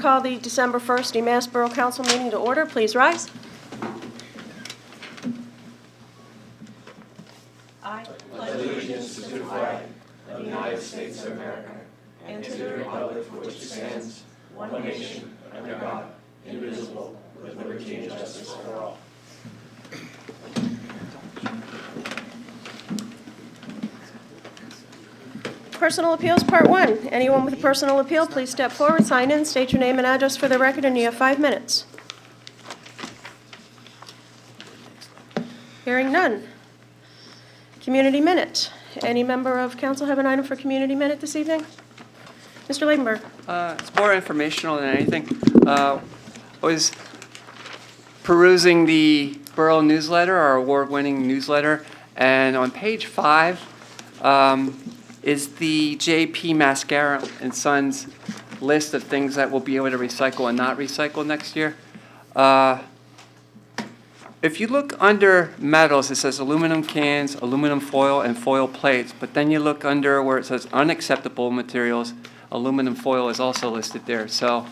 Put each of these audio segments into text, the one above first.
call the December 1st Emmaus Borough Council meeting to order. Please rise. I pledge allegiance to the flag of the United States of America and to the republic for which it stands, one nation, under God, indivisible, with liberty and justice for all. Personal appeals, part 1. Anyone with a personal appeal, please step forward, sign in, state your name and address for the record, and you have 5 minutes. Hearing none. Community minute. Any member of council have an item for community minute this evening? Mr. Labenberg. It's more informational than anything. I was perusing the Borough newsletter, our award-winning newsletter, and on page 5 is the J.P. Mascara and Sons list of things that we'll be able to recycle and not recycle next year. If you look under metals, it says aluminum cans, aluminum foil, and foil plates. But then you look under where it says unacceptable materials, aluminum foil is also listed there. So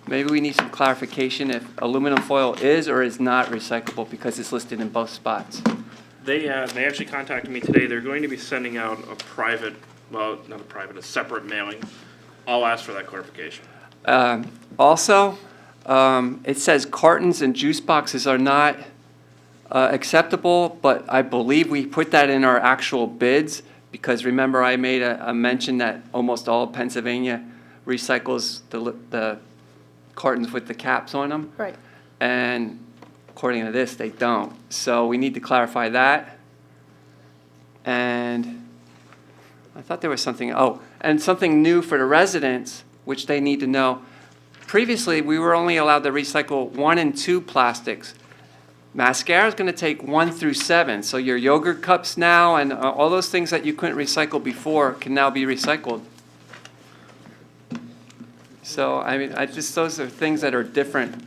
maybe we need some clarification if aluminum foil is or is not recyclable because it's listed in both spots. They actually contacted me today. They're going to be sending out a private, well, not a private, a separate mailing. I'll ask for that clarification. Also, it says cartons and juice boxes are not acceptable, but I believe we put that in our actual bids because remember I made a mention that almost all of Pennsylvania recycles the cartons with the caps on them. Right. And according to this, they don't. So we need to clarify that. And I thought there was something, and something new for the residents, which they need to know. Previously, we were only allowed to recycle 1 and 2 plastics. Mascara is going to take 1 through 7. So your yogurt cups now and all those things that you couldn't recycle before can now be recycled. So, I mean, those are things that are different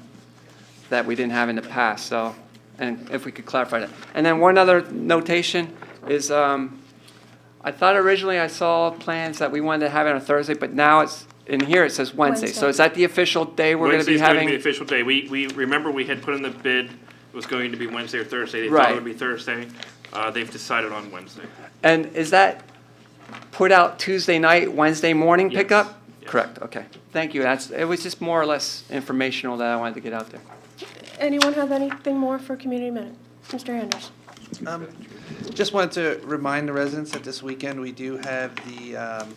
that we didn't have in the past. So, and if we could clarify that. And then one other notation is, I thought originally I saw plans that we wanted to have it on a Thursday, but now it's in here. It says Wednesday. So is that the official day we're going to be having? Wednesday's going to be the official day. We remember we had put in the bid. It was going to be Wednesday or Thursday. They thought it would be Thursday. They've decided on Wednesday. And is that put out Tuesday night, Wednesday morning Yes. pickup? Yes. Correct. Okay. Thank you. It was just more or less informational that I wanted to get out there. Anyone have anything more for community minute? Mr. Anders. Just wanted to remind the residents that this weekend we do have the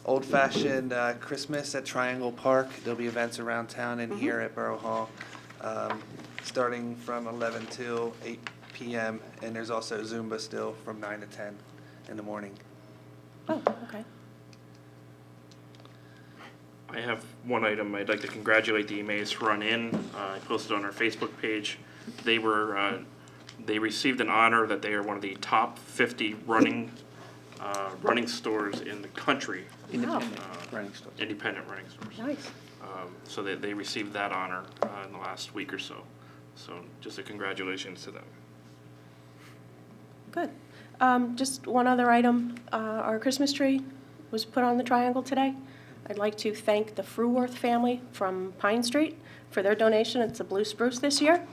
old-fashioned Christmas at Triangle Park. There'll be events around town and here at Borough Hall, starting from 11 till 8 p.m. And there's also Zumba still from 9 to 10 in the morning. Oh, okay. I have one item. I'd like to congratulate the Emmaus Run-In. I posted on our Facebook page. They received an honor that they are one of the top 50 running stores in the country. Independent running stores. Independent running stores. Nice. So they received that honor in the last week or so. So just a congratulations to them. Good. Just one other item. Our Christmas tree was put on the Triangle today. I'd like to thank the Fruworth family from Pine Street for their donation. It's a blue spruce this year.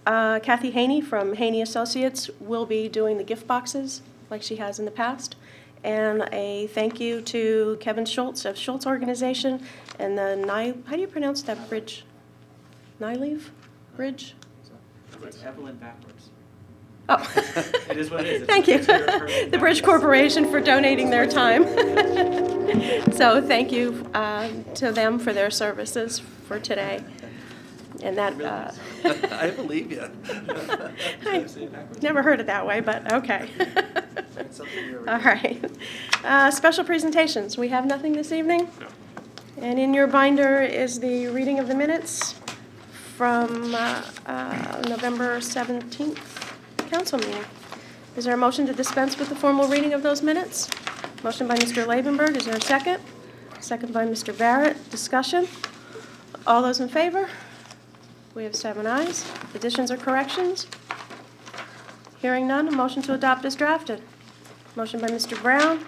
Kathy Haney from Haney Associates will be doing the gift boxes like she has in the past. And a thank you to Kevin Schultz of Schultz Organization and the how do you pronounce that bridge? Nyleave Bridge? It's Evelyn backwards. Oh. It is what it is. Thank you. The Bridge Corporation for donating their time. So thank you to them for their services for today. And that, I believe you. I never heard it that way, but okay. All right. Special presentations. We have nothing this evening? No. And in your binder is the reading of the minutes from November 17th council meeting. Is there a motion to dispense with the formal reading of those minutes? Motion by Mr. Labenberg. Is there a second? Second by Mr. Barrett. Discussion? All those in favor? We have 7 ayes. Additions or corrections? Hearing none, a motion to adopt is drafted. Motion by Mr. Brown,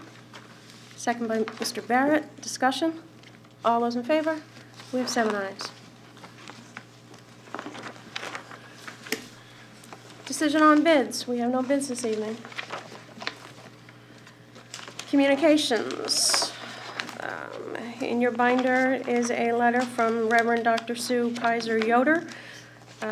second by Mr. Barrett. Discussion? All those in favor? We have 7 ayes. Decision on bids. We have no bids this evening. Communications. In your binder is a letter from Reverend Dr. Sue Kaiser Yoder.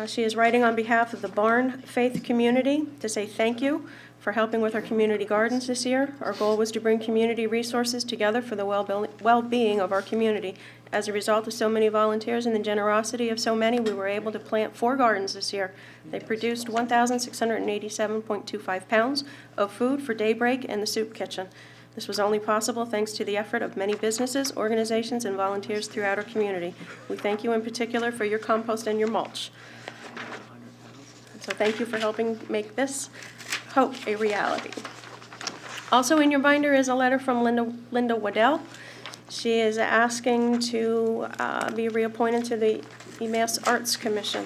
She is writing on behalf of the Barn Faith community to say thank you for helping with our community gardens this year. Our goal was to bring community resources together for the well-being of our community. As a result of so many volunteers and the generosity of so many, we were able to plant 4 gardens this year. They produced 1,687.25 pounds of food for Daybreak and the Soup Kitchen. This was only possible thanks to the effort of many businesses, organizations, and volunteers throughout our community. We thank you in particular for your compost and your mulch. So thank you for helping make this hope a reality. Also in your binder is a letter from Linda Waddell. She is asking to be reappointed to the Emmaus Arts Commission.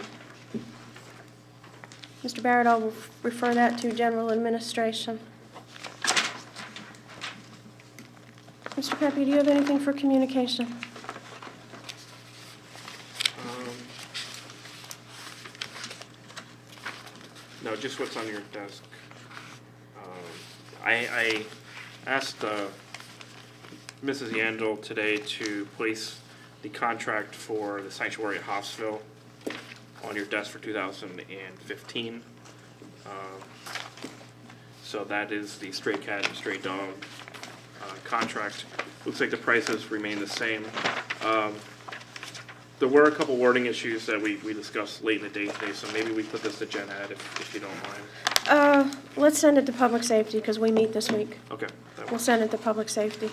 Mr. Barrett, I'll refer that to General Administration. Mr. Pepe, do you have anything for communication? No, just what's on your desk. I asked Mrs. Yandel today to place the contract for the sanctuary at Hoffsville on your desk for 2015. So that is the stray cat and stray dog contract. Looks like the prices remain the same. There were a couple wording issues that we discussed late in the day today, so maybe we put this to Gen Ed if you don't mind. Let's send it to Public Safety because we meet this week. Okay. That We'll works. send it to Public Safety.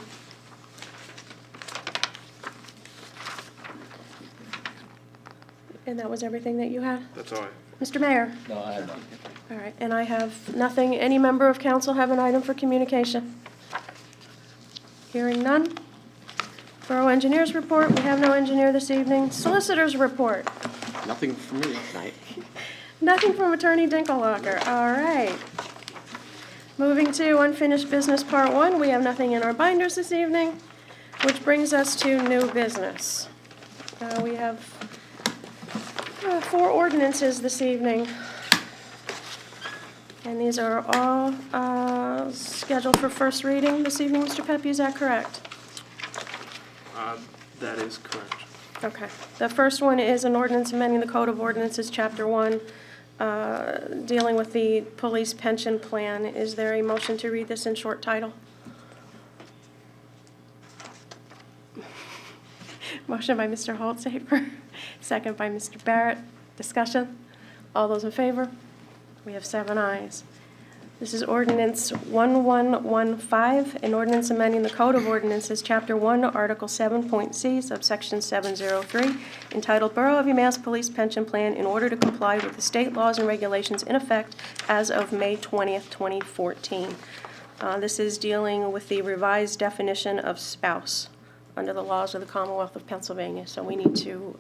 And that was everything that you had? That's all I have. Mr. Mayor? No, I have none. All right, and I have nothing. Any member of council have an item for communication? Hearing none. Borough Engineers Report, we have no engineer this evening. Solicitors Report, Nothing from me tonight. nothing from Attorney Dinkelhocker. All right. Moving to unfinished business part 1, we have nothing in our binders this evening, which brings us to new business. We have 4 ordinances this evening. And these are all scheduled for first reading this evening, Mr. Pepe, is that correct? That is correct. Okay. The first one is an ordinance amending the Code of Ordinances, Chapter 1, dealing with the police pension plan. Is there a motion to read this in short title? Motion by Mr. Holtsafer, second by Mr. Barrett. Discussion? All those in favor? We have 7 ayes. This is ordinance 1115, an ordinance amending the Code of Ordinances, Chapter 1, Article 7.c, subsection 703, entitled Borough of UMass Police Pension Plan in order to comply with the state laws and regulations in effect as of May 20th, 2014. This is dealing with the revised definition of spouse under the laws of the Commonwealth of Pennsylvania. So we need to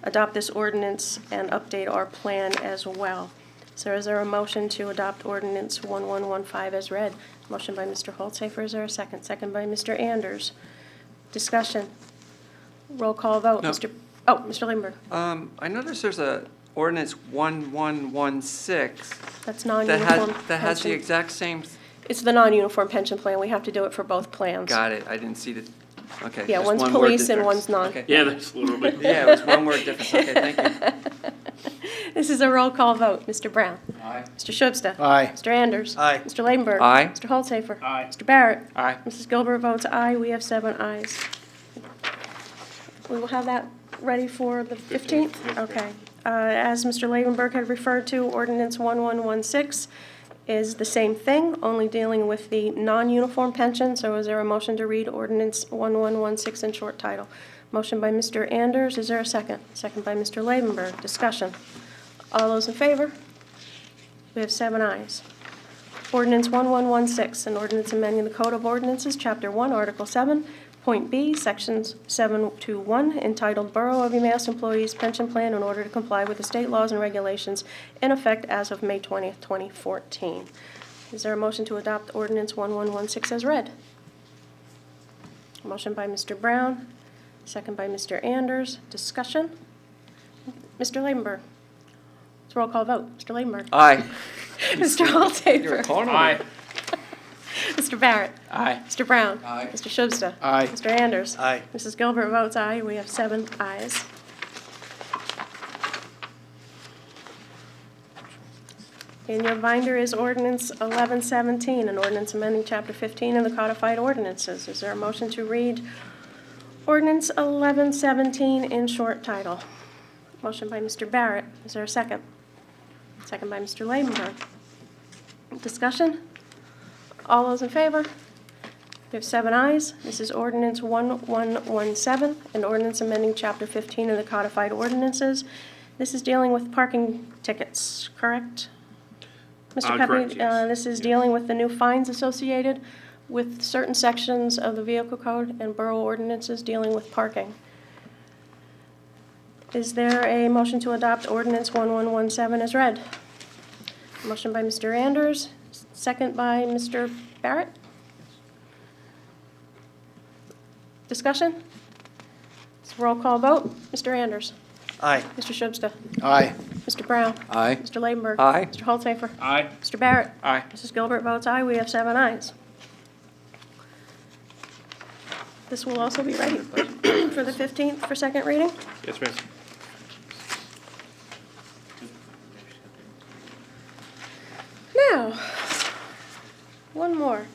adopt this ordinance and update our plan as well. So is there a motion to adopt ordinance 1115 as read? Motion by Mr. Holtsafer, is there a second? Second by Mr. Anders. Discussion. Roll call vote. No. Mr. Liebenberg. I noticed there's a ordinance 1116 That's that non-uniform has the pension. exact same, It's the non-uniform pension plan. We have to do it for both plans. got it, I didn't see the, okay. Yeah, just one's one word police and difference. one's non. Okay. Yeah, there's a little bit. Yeah, it was one word difference, okay, thank you. This is a roll call vote. Mr. Brown. Aye. Mr. Shubsta. Aye. Mr. Anders. Aye. Mr. Liebenberg. Aye. Mr. Holtsafer. Aye. Mr. Barrett. Aye. Mrs. Gilbert votes aye. We have 7 ayes. We will have that ready for the 15th? Okay. As Mr. Liebenberg had referred to, ordinance 1116 is the same thing, only dealing with the non-uniform pension. So is there a motion to read ordinance 1116 in short title? Motion by Mr. Anders. Is there a second? Second by Mr. Liebenberg. Discussion. All those in favor? We have 7 ayes. Ordinance 1116, an ordinance amending the Code of Ordinances, Chapter 1, Article 7, Point B, Sections 721, entitled Borough of UMass Employees Pension Plan in order to comply with the state laws and regulations in effect as of May 20th, 2014. Is there a motion to adopt ordinance 1116 as read? Motion by Mr. Brown, second by Mr. Anders. Discussion? Mr. Liebenberg. It's a roll call vote. Mr. Ladenburg. Aye. Mr. Holzapher. Aye. Mr. Barrett. Aye. Mr. Brown. Aye. Mr. Shubsta. Aye. Mr. Anders. Aye. Mrs. Gilbert votes aye. We have 7 ayes. In your binder is ordinance 1117, an ordinance amending Chapter 15 of the codified ordinances. Is there a motion to read ordinance 1117 in short title? Motion by Mr. Barrett. Is there a second? Second by Mr. Ladenburg. Discussion? All those in favor? We have 7 ayes. This is ordinance 1117, an ordinance amending Chapter 15 of the codified ordinances. This is dealing with parking tickets, correct? Mr. Correct, Pepe, yes. this is dealing with the new fines associated with certain sections of the vehicle code and borough ordinances dealing with parking. Is there a motion to adopt ordinance 1117 as read? Motion by Mr. Anders, second by Mr. Barrett. Discussion? It's a roll call vote. Mr. Anders. Aye. Mr. Shubsta. Aye. Mr. Brown. Aye. Mr. Ladenburg. Aye. Mr. Holzapher. Aye. Mr. Barrett. Aye. Mrs. Gilbert votes aye. We have 7 ayes. This will also be ready for the 15th for second reading. Yes, ma'am. Now, one more.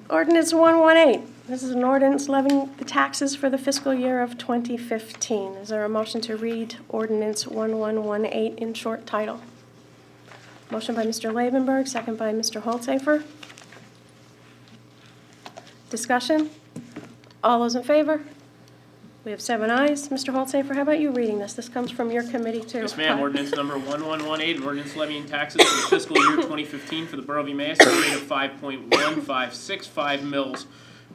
Ordinance 118. This is an ordinance levying the taxes for the fiscal year of 2015. Is there a motion to read ordinance 1118 in short title? Motion by Mr. Lavenberg, second by Mr. Holzapher. Discussion? All those in favor? We have 7 ayes. Mr. Holzapher, how about you reading this? This comes from your committee, too. Yes, ma'am. Ordinance number 1118, an ordinance levying taxes for the fiscal year 2015 for the Borough of Emmaus at a rate of 5.1565 mils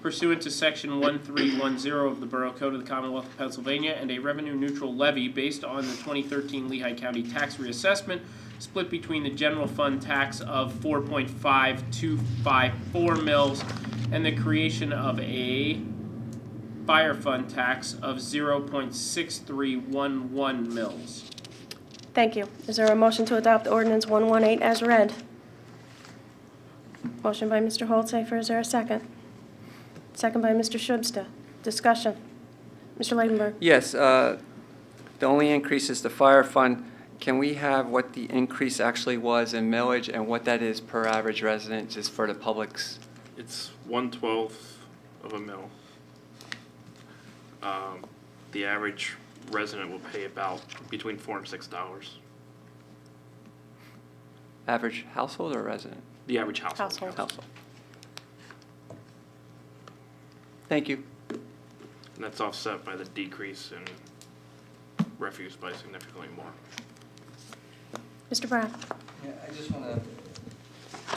pursuant to Section 1310 of the Borough Code of the Commonwealth of Pennsylvania, and a revenue-neutral levy based on the 2013 Lehigh County tax reassessment split between the general fund tax of 4.5254 mils and the creation of a fire fund tax of 0.6311 mils. Thank you. Is there a motion to adopt ordinance 118 as read? Motion by Mr. Holzapher. Is there a second? Second by Mr. Shubsta. Discussion. Mr. Ladenburg. Yes, the only increase is the fire fund. Can we have what the increase actually was in millage and what that is per average resident, just for the public's? It's 1/12 of a mil. The average resident will pay about between $4 and $6. Average household or resident? The average household. Household. Household. Thank you. And that's offset by the decrease in refuse by significantly more. Mr. Brown. Yeah, I just want to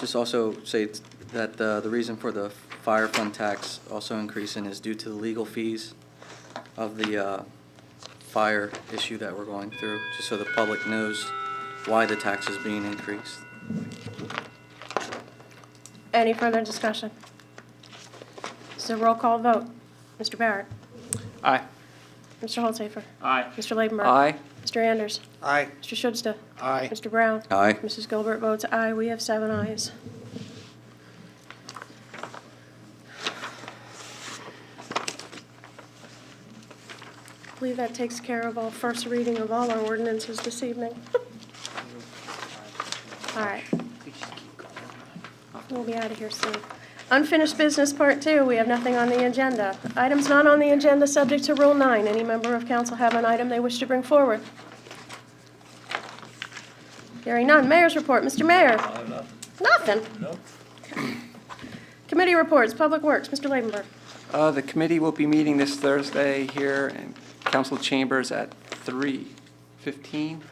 just also say that the reason for the fire fund tax also increasing is due to the legal fees of the fire issue that we're going through, just so the public knows why the tax is being increased. Any further discussion? This is a roll call vote. Mr. Barrett. Aye. Mr. Holzapher. Aye. Mr. Ladenburg. Aye. Mr. Anders. Aye. Mr. Shubsta. Aye. Mr. Brown. Aye. Mrs. Gilbert votes aye. We have 7 ayes. I believe that takes care of all first reading of all our ordinances this evening. All right. We'll be out of here soon. Unfinished business, part 2. We have nothing on the agenda. Items not on the agenda subject to Rule 9. Any member of council have an item they wish to bring forward? Hearing none. Mayor's report. Mr. Mayor. Nothing? No. Committee reports. Public Works. Mr. Ladenburg. The committee will be meeting this Thursday here in council chambers at 3:15.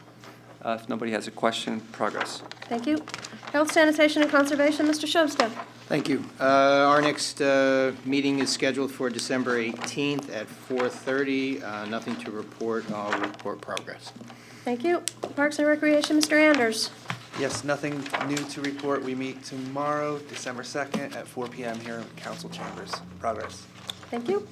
If nobody has a question, progress. Thank you. Health, Sanitation, and Conservation. Mr. Shubsta. Thank you. Our next meeting is scheduled for December 18th at 4:30. Nothing to report. I'll report progress. Thank you. Parks and Recreation. Mr. Anders. Yes, nothing new to report. We meet tomorrow, December 2nd at 4 p.m. here in council chambers. Progress. Thank you.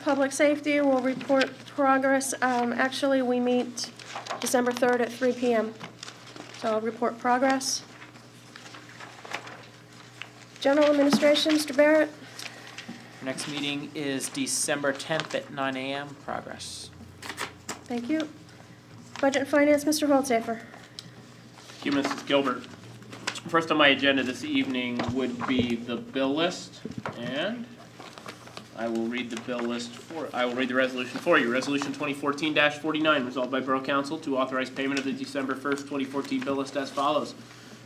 Public Safety will report progress. Actually, we meet December 3rd at 3 PM. So I'll report progress. General Administration, Mr. Barrett. Next meeting is December 10th at 9 a.m. Progress. Thank you. Budget and Finance, Mr. Holzapher. Thank you, Mrs. Gilbert. First on my agenda this evening would be the bill list, and I will read the resolution for you. Resolution 2014-49, resolved by Borough Council to authorize payment of the December 1st, 2014 bill list as follows.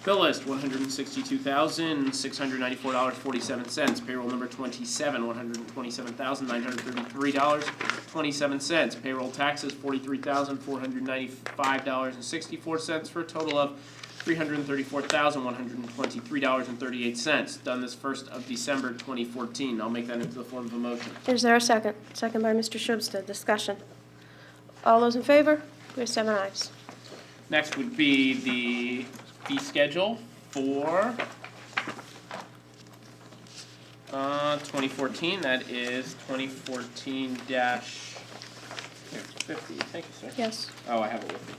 Bill list, $162,694.47. Payroll number 27, $127,933.27. Payroll taxes, $43,495.64 for a total of $334,123.38. Done this 1st of December 2014. I'll make that into the form of a motion. Is there a second? Second by Mr. Schubsta. Discussion. All those in favor? We have 7 ayes. Next would be the fee schedule for 2014. That is 2014-50. Thank you, sir. Yes. Oh, I have it with me.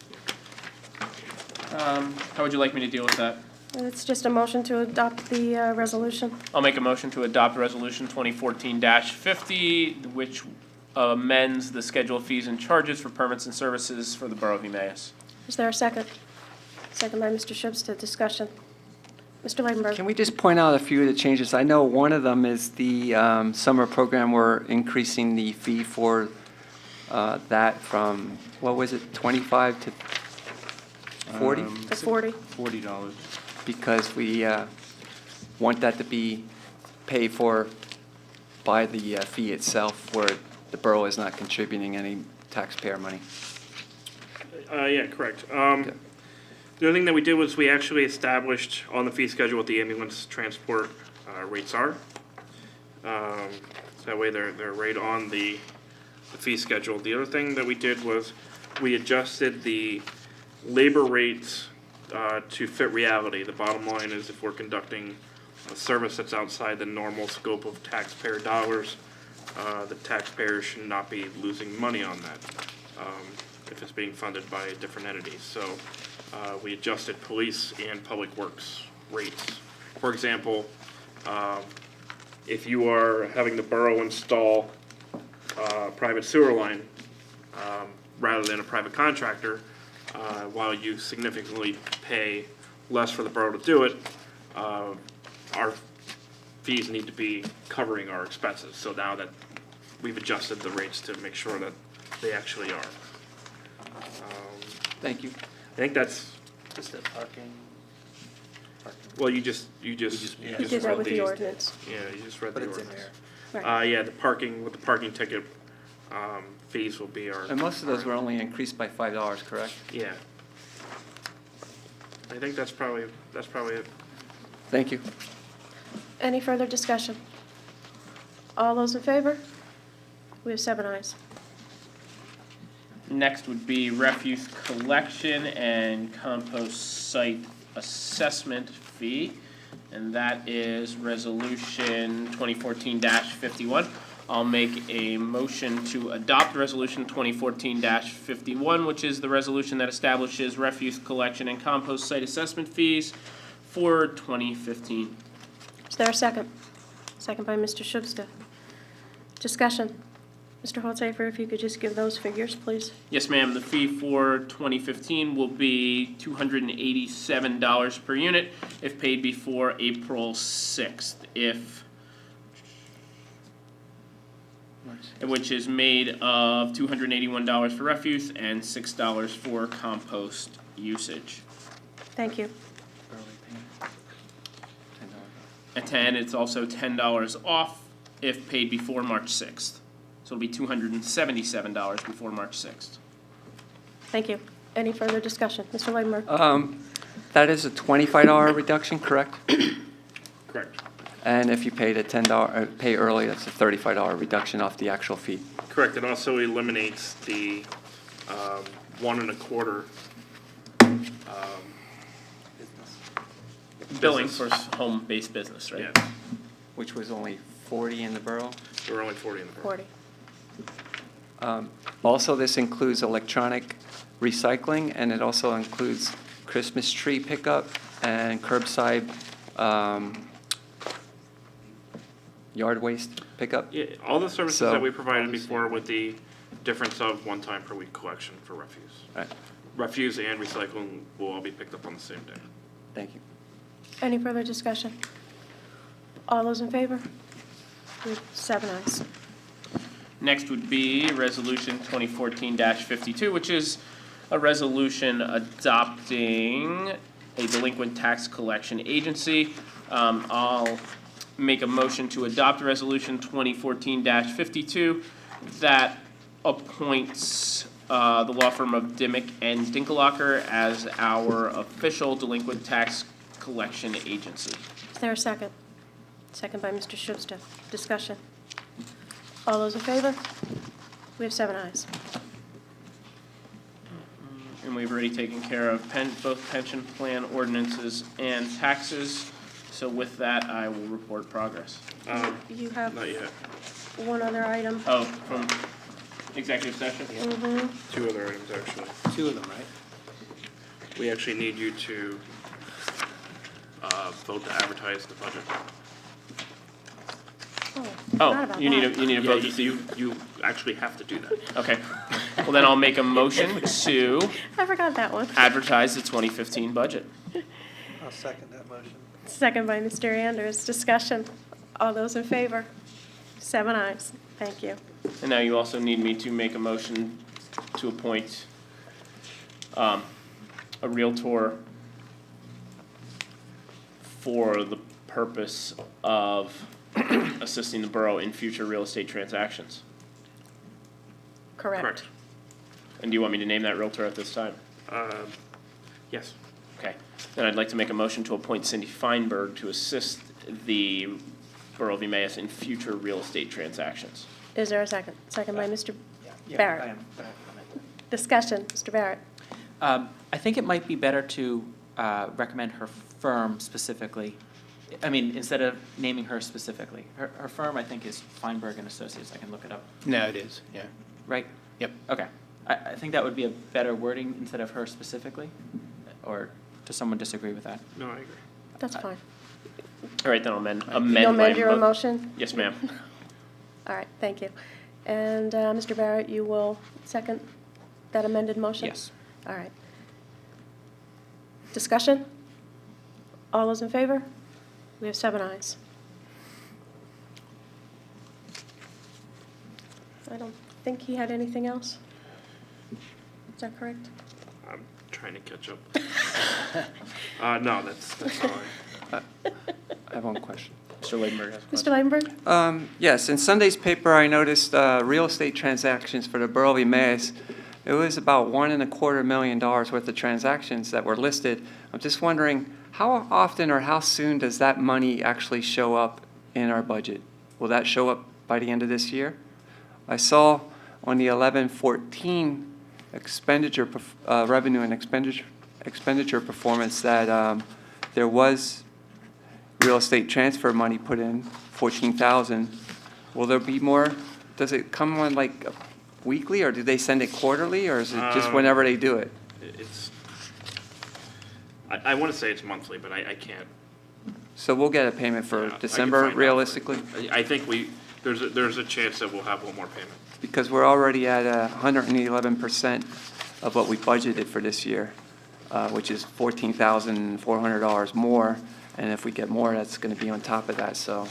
How would you like me to deal with that? It's just a motion to adopt the resolution. I'll make a motion to adopt Resolution 2014-50, which amends the schedule of fees and charges for permits and services for the Borough of Emmaus. Is there a second? Second by Mr. Schubsta. Discussion. Mr. Leidenberg. Can we just point out a few of the changes? I know one of them is the summer program. We're increasing the fee for that from, what was it, 25 to 40? The 40. $40. Because we want that to be paid for by the fee itself, where the borough is not contributing any taxpayer money. Yeah, correct. The other thing that we did was we actually established on the fee schedule what the ambulance transport rates are. So that way they're right on the fee schedule. The other thing that we did was we adjusted the labor rates to fit reality. The bottom line is if we're conducting a service that's outside the normal scope of taxpayer dollars, the taxpayer should not be losing money on that if it's being funded by different entities. So we adjusted police and public works rates. For example, if you are having the borough install a private sewer line rather than a private contractor, while you significantly pay less for the borough to do it, our fees need to be covering our expenses. So now that we've adjusted the rates to make sure that they actually are. Thank you. I think that's, Just the parking. well, you just You did read that with the these. ordinance. Yeah, you just read But the it's in ordinance. there. Right. Yeah, the parking, with the parking ticket, fees will be our. And most of those were only increased by $5, correct? Yeah. I think that's probably it. Thank you. Any further discussion? All those in favor? We have 7 ayes. Next would be refuse collection and compost site assessment fee, and that is Resolution 2014-51. I'll make a motion to adopt Resolution 2014-51, which is the resolution that establishes refuse collection and compost site assessment fees for 2015. Is there a second? Second by Mr. Schubsta. Discussion. Mr. Holzapher, if you could just give those figures, please. Yes, ma'am. The fee for 2015 will be $287 per unit if paid before April 6th, which is made of $281 for refuse and $6 for compost usage. Thank you. At 10, it's also $10 off if paid before March 6th. So it'll be $277 before March 6th. Thank you. Any further discussion? Mr. Leidenberg? That is a $25 reduction, correct? Correct. And if you pay the pay early, that's a $35 reduction off the actual fee. Correct. It also eliminates the 1 1/4 Billing for home-based business, right? Yeah. Which was only 40 in the borough. There were only 40 in the borough. 40. Also, this includes electronic recycling, and it also includes Christmas tree pickup and curbside yard waste pickup. Yeah, all the services So- that we provided before with the difference of 1 time per week collection for refuse. Right. Refuse and recycling will all be picked up on the same day. Thank you. Any further discussion? All those in favor? We have 7 ayes. Next would be Resolution 2014-52, which is a resolution adopting a delinquent tax collection agency. I'll make a motion to adopt Resolution 2014-52 that appoints the law firm of Dimick and Dinkelhocker as our official delinquent tax collection agency. Is there a second? Second by Mr. Schuster. Discussion. All those in favor? We have 7 ayes. And we've already taken care of both pension plan ordinances and taxes. So with that, I will report progress. You have Not yet. one other item. Oh, from executive session? Mhm. 2 other items, actually. 2 of them, right? We actually need you to vote to advertise the budget. Forgot Oh, about you need that. a Yeah, vote. you actually have to do that. Okay. Well, then I'll make a motion to I forgot that one. advertise the 2015 budget. I'll second that motion. Second by Mr. Anders. Discussion. All those in favor? 7 ayes. Thank you. And now you also need me to make a motion to appoint a Realtor for the purpose of assisting the borough in future real estate transactions. Correct. Correct. And do you want me to name that Realtor at this time? Yes. Okay. Then I'd like to make a motion to appoint Cindy Feinberg to assist the Borough of Emmaus in future real estate transactions. Is there a second? Second by Mr. Yeah, Barrett. I am. Discussion. Mr. Barrett. I think it might be better to recommend her firm specifically. I mean, instead of naming her specifically. Her firm, I think, is Feinberg and Associates. I can look it up, No, it is, yeah. right? Yep. Okay. I think that would be a better wording instead of her specifically. Or does someone disagree with that? No, I agree. That's fine. All right, then I'll amend You'll my amend your mo- motion? Yes, ma'am. All right, thank you. And Mr. Barrett, you will second that amended motion? Yes. All right. Discussion? All those in favor? We have 7 ayes. I don't think he had anything else. Is that correct? I'm trying to catch up. No, that's all right. I have one question. Mr. Ladenburg has a question. Mr. Leidenberg? Yes, in Sunday's paper, I noticed real estate transactions for the Borough of Emmaus. It was about $1.25 million worth of transactions that were listed. I'm just wondering, how often or how soon does that money actually show up in our budget? Will that show up by the end of this year? I saw on the 11-14 expenditure, revenue and expenditure performance that there was real estate transfer money put in, 14,000. Will there be more? Does it come on like weekly, or do they send it quarterly, or is it just whenever they do it? It's, I want to say it's monthly, but I can't. So we'll get a payment Yeah, for I can December find out for you. realistically? I think there's a chance that we'll have one more payment. Because we're already at 111% of what we budgeted for this year, which is $14,400 more. And if we get more, that's going to be on top of that, so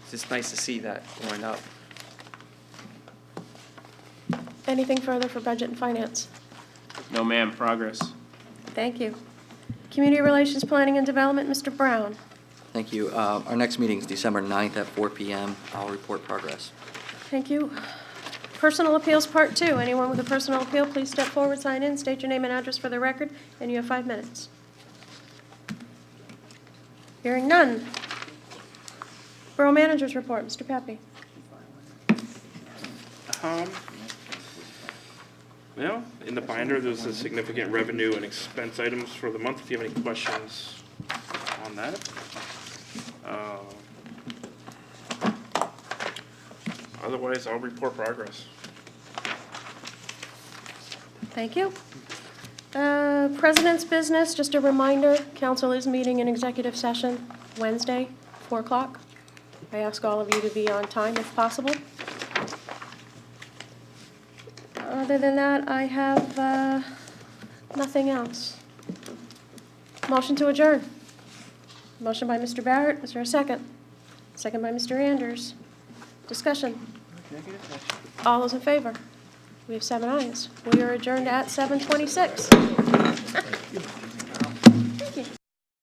it's just nice to see that going up. Anything further for Budget and Finance? No, ma'am, progress. Thank you. Community Relations, Planning and Development, Mr. Brown. Thank you. Our next meeting is December 9th at 4 PM. I'll report progress. Thank you. Personal Appeals, Part 2. Anyone with a personal appeal, please step forward, sign in, state your name and address for the record, and you have 5 minutes. Hearing none. Borough Managers Report, Mr. Pepe. Well, in the binder, there's a significant revenue and expense items for the month. If you have any questions on that. Otherwise, I'll report progress. Thank you. President's business, just a reminder, council is meeting in executive session Wednesday, 4 o'clock. I ask all of you to be on time if possible. Other than that, I have nothing else. Motion to adjourn. Motion by Mr. Barrett. Is there a second? Second by Mr. Anders. Discussion. All those in favor? We have 7 ayes. We are adjourned at 7:26.